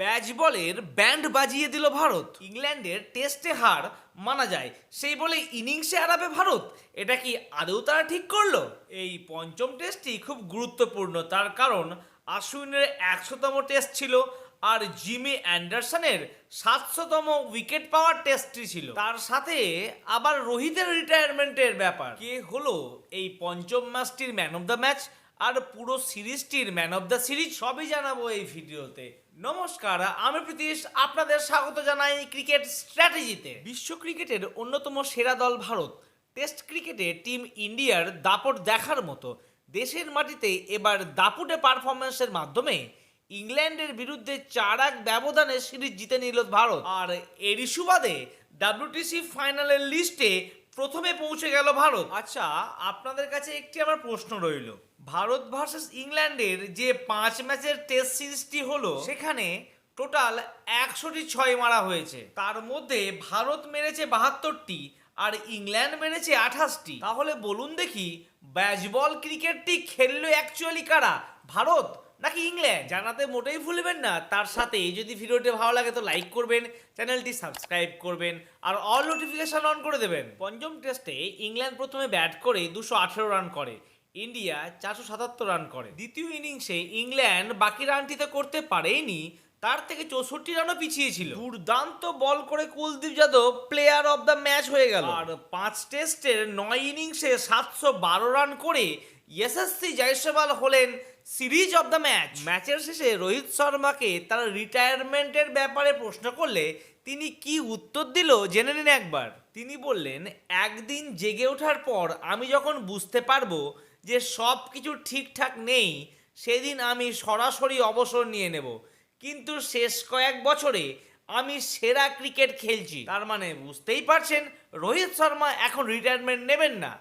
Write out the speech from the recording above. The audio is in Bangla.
ব্যাট বলের ব্যান্ড বাজিয়ে দিল ভারত। ইংল্যান্ডের টেস্টে হার মানা যায়, সেই বলে ইনিংসে হারাবে ভারত। এটা কি আদৌ তারা ঠিক করলো? এই পঞ্চম টেস্টটি খুব গুরুত্বপূর্ণ, তার কারণ আশ্বিনের 100তম টেস্ট ছিল আর জিমি অ্যান্ডারসনের 700তম উইকেট পাওয়ার টেস্টটি ছিল। তার সাথে আবার রোহিতের রিটায়ারমেন্টের ব্যাপার। কে হলো এই পঞ্চম ম্যাচটির ম্যান অফ দ্য ম্যাচ আর পুরো সিরিজটির ম্যান অফ দ্য সিরিজ, সবই জানাবো এই ভিডিওতে। নমস্কার, আমি প্রীতিশ, আপনাদের স্বাগত জানাই ক্রিকেট স্ট্র্যাটেজিতে। বিশ্ব ক্রিকেটের অন্যতম সেরা দল ভারত। টেস্ট ক্রিকেটে টিম ইন্ডিয়ার দাপট দেখার মতো। দেশের মাটিতে এবার দাপুটে পারফরমেন্সের মাধ্যমে ইংল্যান্ডের বিরুদ্ধে 4-1 ব্যবধানে সিরিজ জিতে নিল ভারত। আর এরই সুবাদে ডাব্লিউটিসি ফাইনালের লিস্টে প্রথমে পৌঁছে গেল ভারত। আচ্ছা, আপনাদের কাছে একটি আমার প্রশ্ন রইল। ভারত ভার্সেস ইংল্যান্ডের যে 5 ম্যাচের টেস্ট সিরিজটি হলো, সেখানে টোটাল 100টি 6 মারা হয়েছে। তার মধ্যে ভারত মেরেছে 72টি আর ইংল্যান্ড মেরেছে 28টি। তাহলে বলুন দেখি, ব্যাজবল ক্রিকেটটি খেললো অ্যাকচুয়ালি কারা, ভারত নাকি ইংল্যান্ড? জানাতে মোটেই ভুলবেন না। তার সাথে যদি ভিডিওটি ভালো লাগে তো লাইক করবেন, চ্যানেলটি সাবস্ক্রাইব করবেন আর অল নোটিফিকেশন অন করে দেবেন। পঞ্চম টেস্টে ইংল্যান্ড প্রথমে ব্যাট করে 218 রান করে, ইন্ডিয়া 477 রান করে। দ্বিতীয় ইনিংসে ইংল্যান্ড বাকি রানটি তো করতে পারেনি, তার থেকে 64 রানও পিছিয়ে ছিল। দুর্দান্ত বল করে Kuldeep Yadav player of the match হয়ে গেল। আর 5 টেস্টের 9 ইনিংসে 712 রান করে ইয়শস্বী জয়সওয়াল হলেন সিরিজ অফ দ্য ম্যাচ। ম্যাচের শেষে রোহিত শর্মাকে তার রিটায়ারমেন্টের ব্যাপারে প্রশ্ন করলে তিনি কি উত্তর দিল জেনে নিন একবার। তিনি বললেন, একদিন জেগে ওঠার পর আমি যখন বুঝতে পারবো যে সব কিছু ঠিকঠাক নেই, সেদিন আমি সরাসরি অবসর নিয়ে নেব। কিন্তু শেষ কয়েক বছরে আমি সেরা ক্রিকেট খেলছি। তার মানে বুঝতেই পারছেন রোহিত শর্মা এখন রিটায়ারমেন্ট নেবেন না।